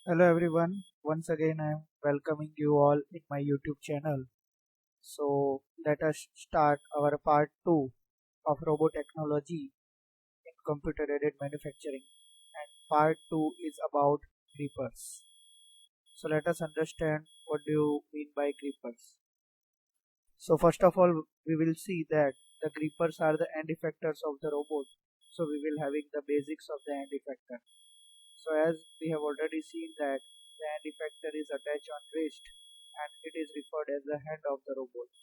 Hello everyone, once again I am welcoming you all in my YouTube channel. So let us start our part 2 of robot technology in computer aided manufacturing, and part 2 is about creepers. So let us understand what do you mean by creepers. So first of all we will see that the creepers are the end effectors of the robot. So we will having the basics of the end effector. So as we have already seen that the hand effector is attached on wrist and it is referred as the hand of the robot.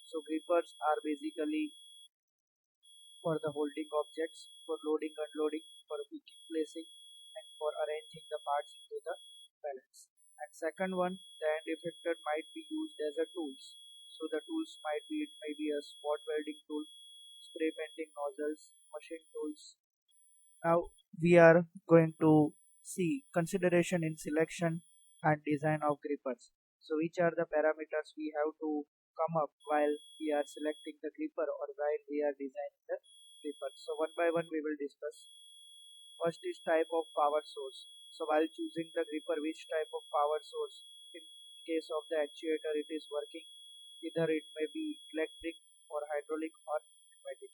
So grippers are basically for the holding objects, for loading, unloading, for picking, placing, and for arranging the parts into the balance. And second one, the hand effector might be used as a tools. So the tools might be it may be a spot welding tool, spray painting nozzles, machine tools. Now we are going to see consideration in selection and design of grippers. So which are the parameters we have to come up while we are selecting the gripper or while we are designing the gripper. So one by one we will discuss. First is type of power source. So while choosing the gripper, which type of power source? In case of the actuator, it is working. Either it may be electric or hydraulic or pneumatic.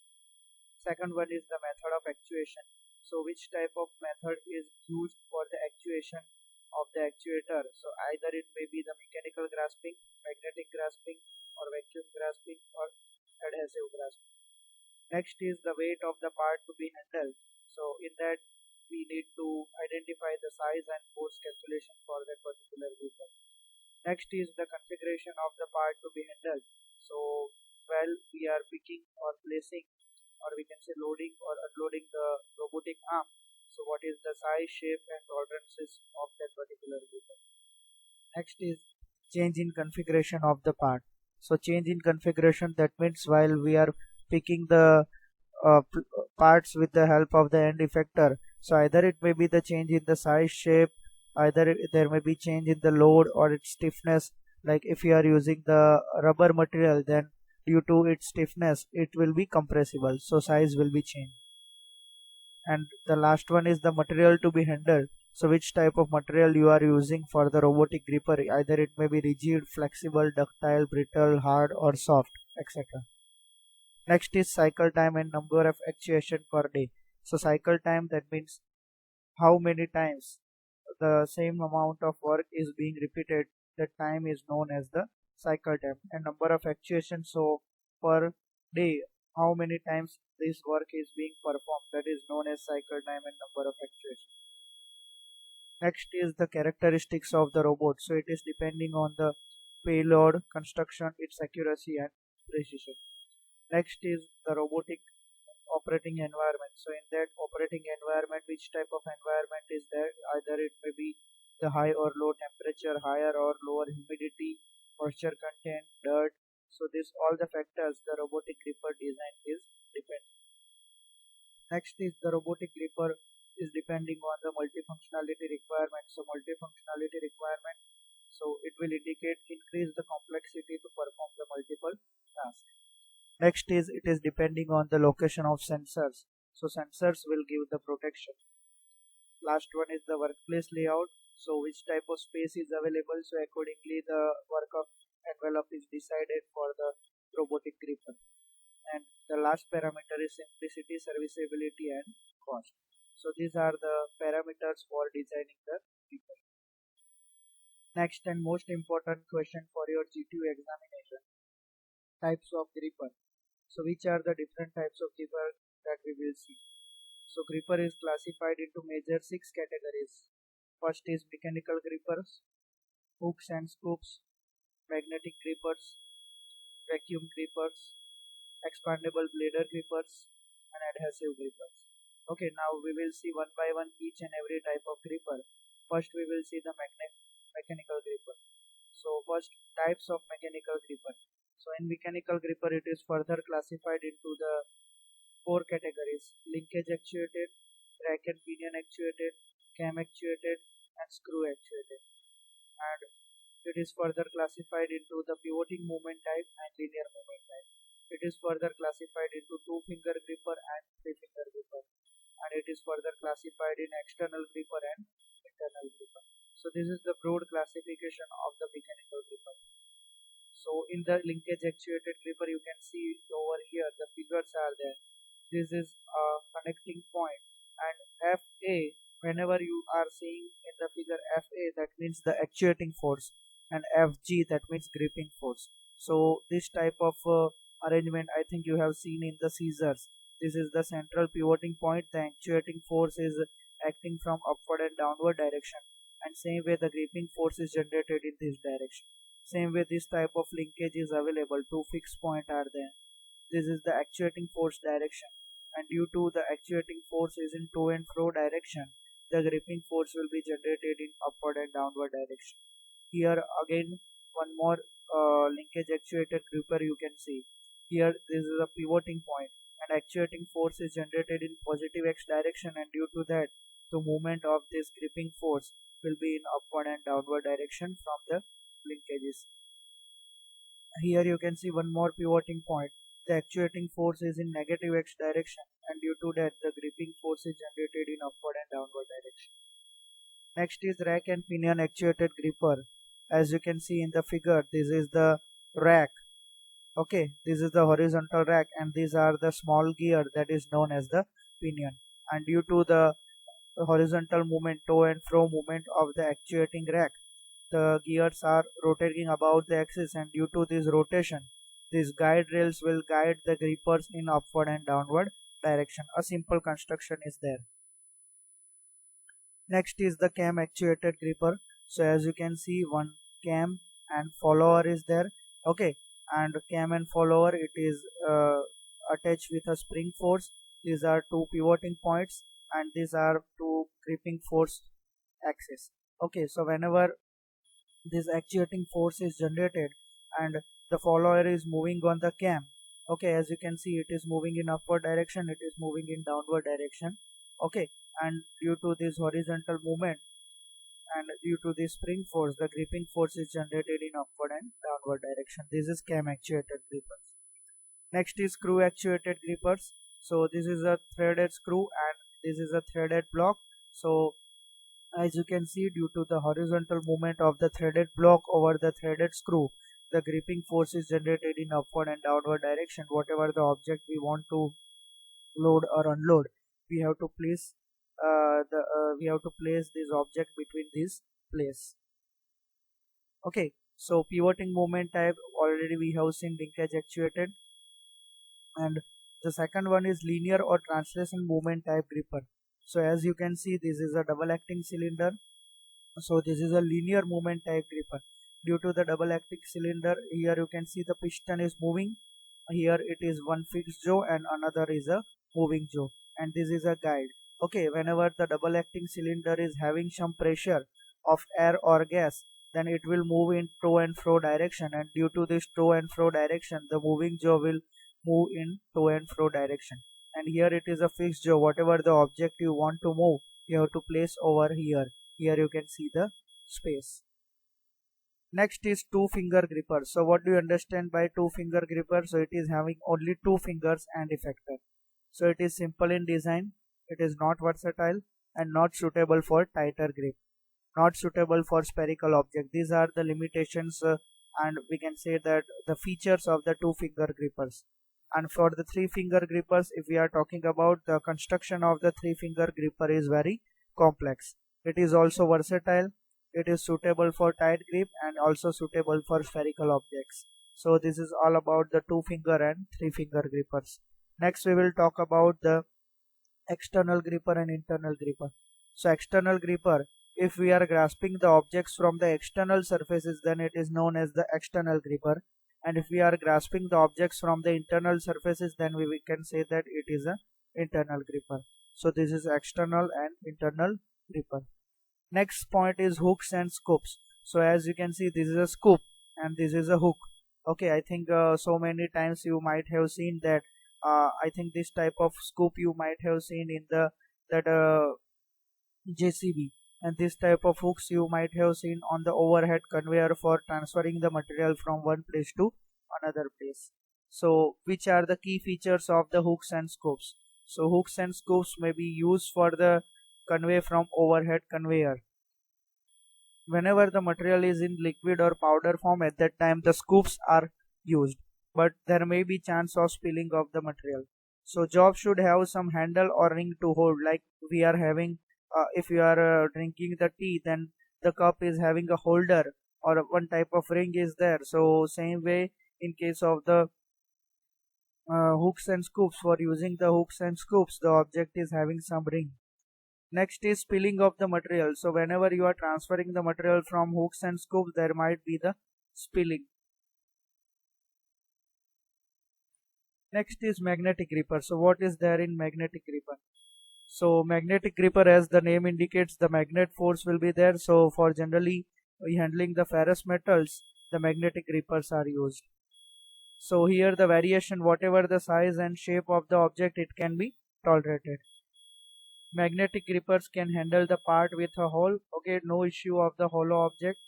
Second one is the method of actuation. So which type of method is used for the actuation of the actuator? So either it may be the mechanical grasping, magnetic grasping, or vacuum grasping, or adhesive grasping. Next is the weight of the part to be handled. So in that we need to identify the size and force calculation for that particular vehicle. Next is the configuration of the part to be handled. So while we are picking or placing, or we can say loading or unloading the robotic arm, so what is the size, shape and tolerances of that particular vehicle. Next is change in configuration of the part. So change in configuration, that means while we are picking the parts with the help of the end effector, so either it may be the change in the size, shape, either there may be change in the load or its stiffness. Like if you are using the rubber material, then due to its stiffness it will be compressible, so size will be changed. And the last one is the material to be handled. So which type of material you are using for the robotic gripper, either it may be rigid, flexible, ductile, brittle, hard or soft, etc. Next is cycle time and number of actuation per day. So cycle time, that means how many times the same amount of work is being repeated. That time is known as the cycle time. And number of actuation, so per day how many times this work is being performed, that is known as cycle time and number of actuation. Next is the characteristics of the robot. So it is depending on the payload, construction, its accuracy and precision. Next is the robotic operating environment. So in that operating environment, which type of environment is there? Either it may be the high or low temperature, higher or lower humidity, moisture content, dirt. So this all the factors the robotic gripper design is dependent. Next is the robotic gripper is depending on the multifunctionality requirement. So multifunctionality requirement, so it will indicate increase the complexity to perform the multiple tasks. Next is it is depending on the location of sensors. So sensors will give the protection. Last one is the workplace layout. So which type of space is available. So accordingly the work of envelope is decided for the robotic gripper. And the last parameter is simplicity, serviceability and cost. So these are the parameters for designing the gripper. Next and most important question for your GTU examination. Types of gripper. So which are the different types of gripper that we will see. So gripper is classified into major six categories. First is mechanical grippers, hooks and scoops, magnetic grippers, vacuum grippers, expandable blader grippers, and adhesive grippers. Okay, now we will see one by one each and every type of gripper. First we will see the mechanical gripper. So first, types of mechanical gripper. So in mechanical gripper it is further classified into the four categories: linkage actuated, rack and pinion actuated, cam actuated, and screw actuated. And it is further classified into the pivoting movement type and linear movement type. It is further classified into two finger gripper and three finger gripper. And it is further classified in external gripper and internal gripper. So this is the broad classification of the mechanical gripper. So in the linkage actuated gripper, you can see over here the figures are there. This is a connecting point, and FA, whenever you are seeing in the figure FA, that means the actuating force, and FG, that means gripping force. So this type of arrangement I think you have seen in the scissors. This is the central pivoting point. The actuating force is acting from upward and downward direction, and same way the gripping force is generated in this direction. Same way this type of linkage is available. Two fixed points are there. This is the actuating force direction, and due to the actuating force is in to and fro direction, the gripping force will be generated in upward and downward direction. Here again one more linkage actuated gripper you can see. Here this is a pivoting point, and actuating force is generated in positive x direction, and due to that the movement of this gripping force will be in upward and downward direction from the linkages. Here you can see one more pivoting point. The actuating force is in negative x direction, and due to that the gripping force is generated in upward and downward direction. Next is rack and pinion actuated gripper. As you can see in the figure, this is the rack. Okay, this is the horizontal rack, and these are the small gear that is known as the pinion. And due to the horizontal movement, to and fro movement of the actuating rack, the gears are rotating about the axis, and due to this rotation, these guide rails will guide the grippers in upward and downward direction. A simple construction is there. Next is the cam actuated gripper. So as you can see, one cam and follower is there. Okay, and cam and follower, it is attached with a spring force. These are two pivoting points, and these are two gripping force axis. Okay, so whenever this actuating force is generated and the follower is moving on the cam, okay, as you can see, it is moving in upward direction, it is moving in downward direction. Okay, and due to this horizontal movement and due to the spring force, the gripping force is generated in upward and downward direction. This is cam actuated grippers. Next is screw actuated grippers. So this is a threaded screw and this is a threaded block. So as you can see, due to the horizontal movement of the threaded block over the threaded screw, the gripping force is generated in upward and downward direction. Whatever the object we want to load or unload, we have to place this object between this place. Okay, so pivoting movement type already we have seen linkage actuated, and the second one is linear or translation movement type gripper. So as you can see, this is a double acting cylinder. So this is a linear movement type gripper. Due to the double acting cylinder, here you can see the piston is moving. Here it is one fixed jaw and another is a moving jaw, and this is a guide. Okay, whenever the double acting cylinder is having some pressure of air or gas, then it will move in to and fro direction, and due to this to and fro direction, the moving jaw will move in to and fro direction. And here it is a fixed jaw. Whatever the object you want to move, you have to place over here. Here you can see the space. Next is two finger gripper. So what do you understand by two finger gripper? So it is having only two fingers and effector. So it is simple in design, it is not versatile, and not suitable for tighter grip, not suitable for spherical object. These are the limitations and we can say that the features of the two finger grippers. And for the three finger grippers, if we are talking about, the construction of the three finger gripper is very complex. It is also versatile, it is suitable for tight grip and also suitable for spherical objects. So this is all about the two finger and three finger grippers. Next we will talk about the external gripper and internal gripper. So external gripper, if we are grasping the objects from the external surfaces, then it is known as the external gripper, and if we are grasping the objects from the internal surfaces, then we can say that it is a internal gripper. So this is external and internal gripper. Next point is hooks and scoops. So as you can see, this is a scoop and this is a hook. Okay, I think so many times you might have seen that. I think this type of scoop you might have seen in the JCB, and this type of hooks you might have seen on the overhead conveyor for transferring the material from one place to another place. So which are the key features of the hooks and scoops? So hooks and scoops may be used for the convey from overhead conveyor. whenever the material is in liquid or powder form, at that time the scoops are used, but there may be chance of spilling of the material. So job should have some handle or ring to hold, like we are having, if you are drinking the tea, then the cup is having a holder or one type of ring is there. So same way, in case of the hooks and scoops, for using the hooks and scoops, the object is having some ring. Next is spilling of the material. So whenever you are transferring the material from hooks and scoops, there might be the spilling. Next is magnetic gripper. So what is there in magnetic gripper? So magnetic gripper, as the name indicates, the magnet force will be there. So for generally handling the ferrous metals, the magnetic grippers are used. So here the variation, whatever the size and shape of the object, it can be tolerated. Magnetic grippers can handle the part with a hole. Okay, no issue of the hollow object.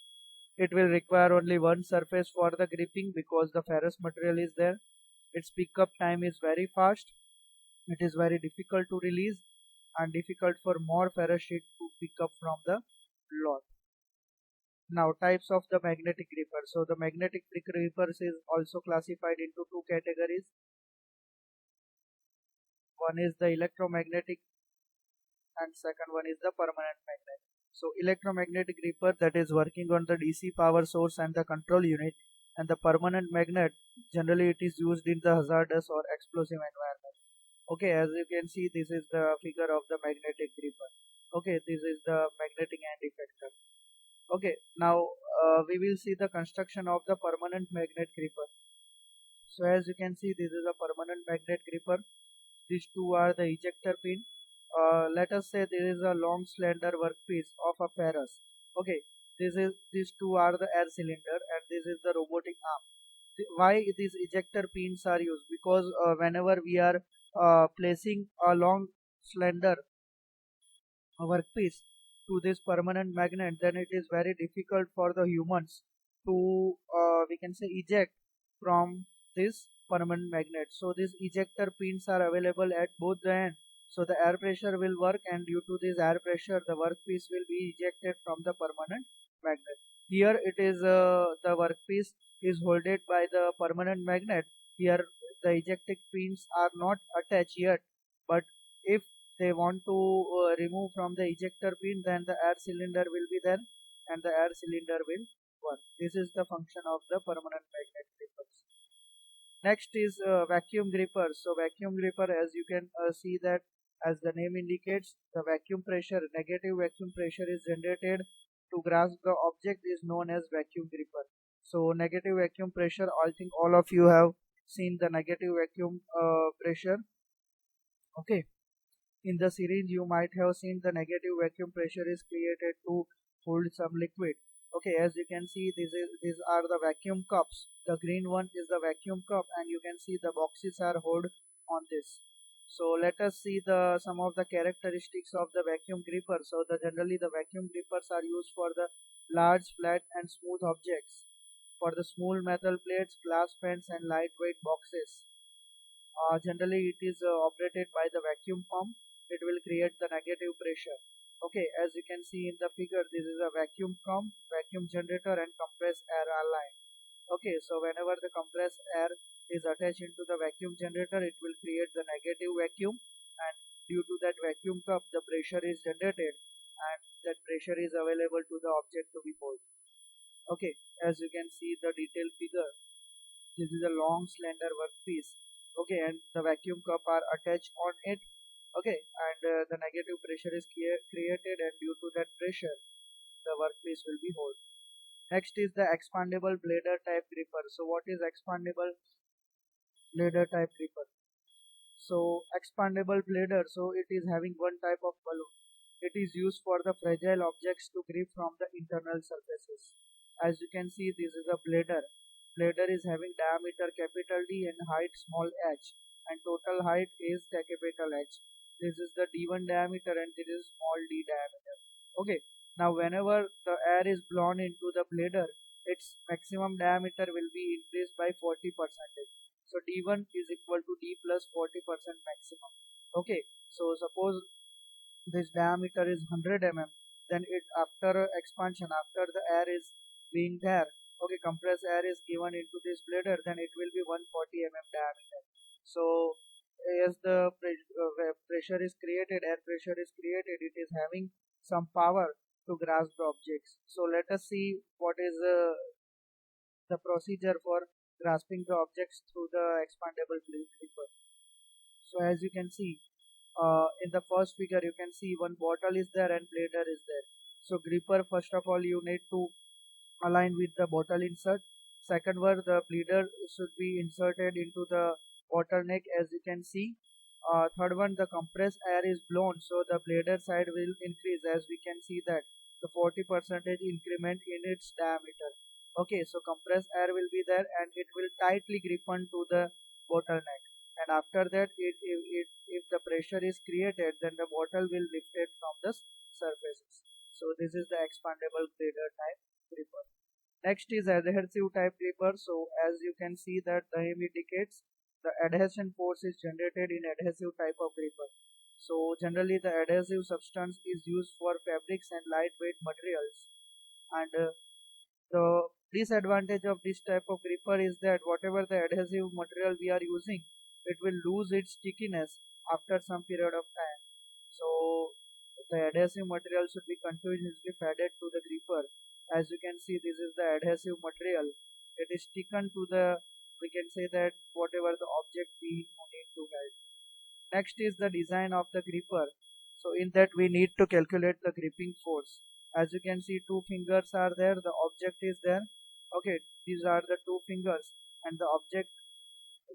It will require only one surface for the gripping because the ferrous material is there. Its pickup time is very fast. It is very difficult to release and difficult for more ferrous sheet to pick up from the lot. Now, types of the magnetic gripper. So the magnetic grippers is also classified into two categories. One is the electromagnetic and second one is the permanent magnet. So electromagnetic gripper, that is working on the DC power source and the control unit, and the permanent magnet, generally it is used in the hazardous or explosive environment. Okay, as you can see, this is the figure of the magnetic gripper. Okay, this is the magnetic end effector. Okay, now we will see the construction of the permanent magnet gripper. So as you can see, this is a permanent magnet gripper. These two are the ejector pin. Let us say there is a long slender workpiece of a ferrous. Okay, these two are the air cylinder and this is the robotic arm. Why these ejector pins are used? Because whenever we are placing a long slender workpiece to this permanent magnet, then it is very difficult for the humans to we can say eject from this permanent magnet. So these ejector pins are available at both the ends. So the air pressure will work, and due to this air pressure, the workpiece will be ejected from the permanent magnet. Here it is the workpiece is holded by the permanent magnet. Here the ejected pins are not attached yet, but if they want to remove from the ejector pin, then the air cylinder will be there and the air cylinder will work. This is the function of the permanent magnet grippers. Next is vacuum grippers. So vacuum gripper, as you can see that as the name indicates, the vacuum pressure, negative vacuum pressure is generated to grasp the object is known as vacuum gripper. So negative vacuum pressure, I think all of you have seen the negative vacuum pressure. Okay, in the syringe, you might have seen the negative vacuum pressure is created to hold some liquid. Okay, as you can see, these are the vacuum cups. The green one is the vacuum cup, and you can see the boxes are held on this. So let us see the some of the characteristics of the vacuum gripper. So generally the vacuum grippers are used for the large, flat, and smooth objects, for the small metal plates, glass pans, and lightweight boxes. Generally, it is operated by the vacuum pump. It will create the negative pressure. Okay, as you can see in the figure, this is a vacuum pump, vacuum generator, and compressed air are lined. Okay, so whenever the compressed air is attached into the vacuum generator, it will create the negative vacuum, and due to that vacuum cup, the pressure is generated, and that pressure is available to the object to be moved. Okay, as you can see the detailed figure, this is a long slender workpiece. Okay, and the vacuum cup are attached on it. Okay, and the negative pressure is created, and due to that pressure the workpiece will be held. Next is the expandable blader type gripper. So what is expandable blader type gripper? So expandable blader, so it is having one type of balloon. It is used for the fragile objects to grip from the internal surfaces. As you can see, this is a blader. Blader is having diameter capital D and height small h, and total height is capital H. This is the D1 diameter and this is small d diameter. Okay. Now whenever the air is blown into the blader, its maximum diameter will be increased by 40%. So D1 is equal to D plus 40% maximum. Okay. So suppose this diameter is 100 mm, then it after expansion, after the air is being there, okay, compressed air is given into this bladder, then it will be 140 diameter. So as the pressure is created, air pressure is created, it is having some power to grasp the objects. So let us see what is the procedure for grasping the objects through the expandable gripper. So as you can see, in the first figure you can see one bottle is there and bladder is there. So gripper, first of all you need to align with the bottle insert. Second one, the bladder should be inserted into the bottleneck as you can see. Third one, the compressed air is blown, so the bladder side will increase as we can see that the 40% increment in its diameter. Okay, so compressed air will be there and it will tightly grip onto the bottleneck. And after that, if the pressure is created, then the bottle will lift it from the surfaces. So this is the expandable bladder type gripper. Next is adhesive type gripper. So as you can see that the name indicates, the adhesion force is generated in adhesive type of gripper. So generally the adhesive substance is used for fabrics and lightweight materials. And the disadvantage of this type of gripper is that whatever the adhesive material we are using, it will lose its stickiness after some period of time. So the adhesive material should be continuously fed to the gripper. As you can see, this is the adhesive material. It is sticking to the, we can say that whatever the object we need to hide. Next is the design of the gripper. So in that we need to calculate the gripping force. As you can see, two fingers are there, the object is there. Okay, these are the two fingers and the object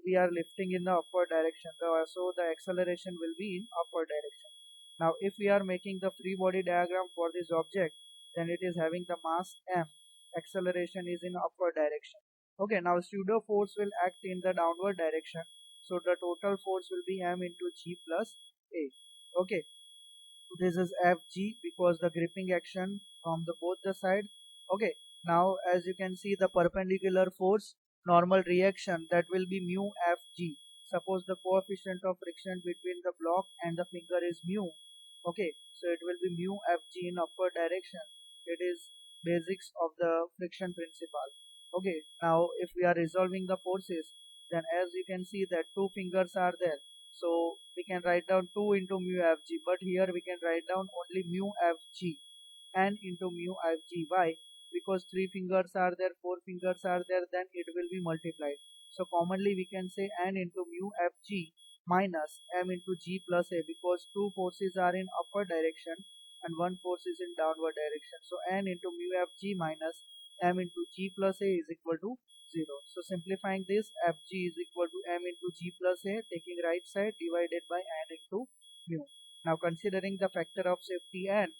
we are lifting in the upward direction. So the acceleration will be in upward direction. Now if we are making the free body diagram for this object, then it is having the mass m, acceleration is in upward direction. Okay, now pseudo force will act in the downward direction, so the total force will be m into g plus a. Okay, this is fg because the gripping action from the both the side. Okay, now as you can see, the perpendicular force normal reaction, that will be mu fg. Suppose the coefficient of friction between the block and the finger is mu. Okay, so it will be mu fg in upward direction. It is basics of the friction principle. Okay, now if we are resolving the forces, then as you can see that two fingers are there, so we can write down 2 into mu fg, but here we can write down only mu fg, n into mu fg. Why? Because 3 fingers are there, 4 fingers are there, then it will be multiplied. So commonly we can say n into mu fg minus m into g plus a, because two forces are in upward direction and one force is in downward direction. So n into mu fg minus m into g plus a is equal to 0. So simplifying this, fg is equal to m into g plus a, taking right side, divided by n into mu. Now considering the factor of safety n,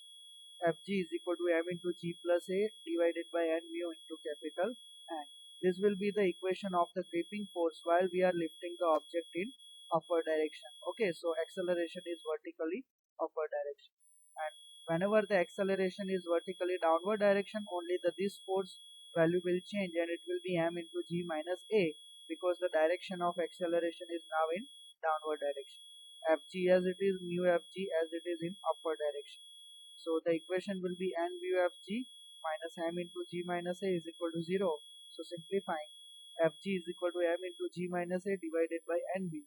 fg is equal to m into g plus a divided by n mu into capital N. This will be the equation of the gripping force while we are lifting the object in upward direction. Okay, so acceleration is vertically upward direction, and whenever the acceleration is vertically downward direction, only this force value will change and it will be m into g minus a, because the direction of acceleration is now in downward direction. Fg as it is, mu fg as it is in upward direction. So the equation will be n mu fg minus m into g minus a is equal to 0. So simplifying, fg is equal to m into g minus a divided by n mu.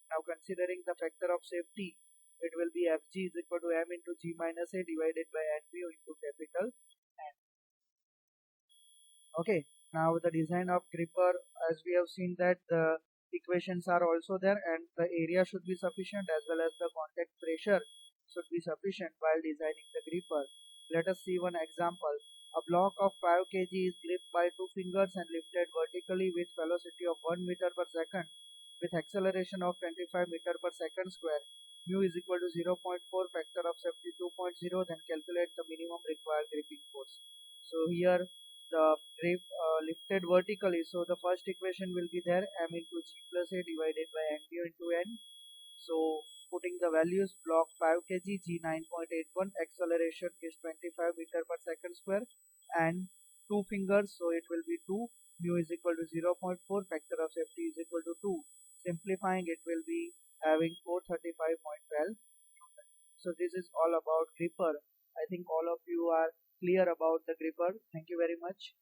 Now considering the factor of safety, it will be fg is equal to m into g minus a divided by n mu into capital N. Okay, now the design of gripper, as we have seen that the equations are also there and the area should be sufficient as well as the contact pressure should be sufficient while designing the gripper. Let us see one example. A block of 5 kg is gripped by two fingers and lifted vertically with velocity of 1 meter per second with acceleration of 25 meter per second square. Mu is equal to 0.4, factor of safety 2.0, then calculate the minimum required gripping force. So here the grip lifted vertically, so the first equation will be there, m into g plus a divided by n mu into n. So putting the values, block 5 kg, g 9.81, acceleration is 25 meter per second square, and two fingers, so it will be 2, mu is equal to 0.4, factor of safety is equal to 2. Simplifying, it will be having 435.12. So this is all about gripper. I think all of you are clear about the gripper. Thank you very much.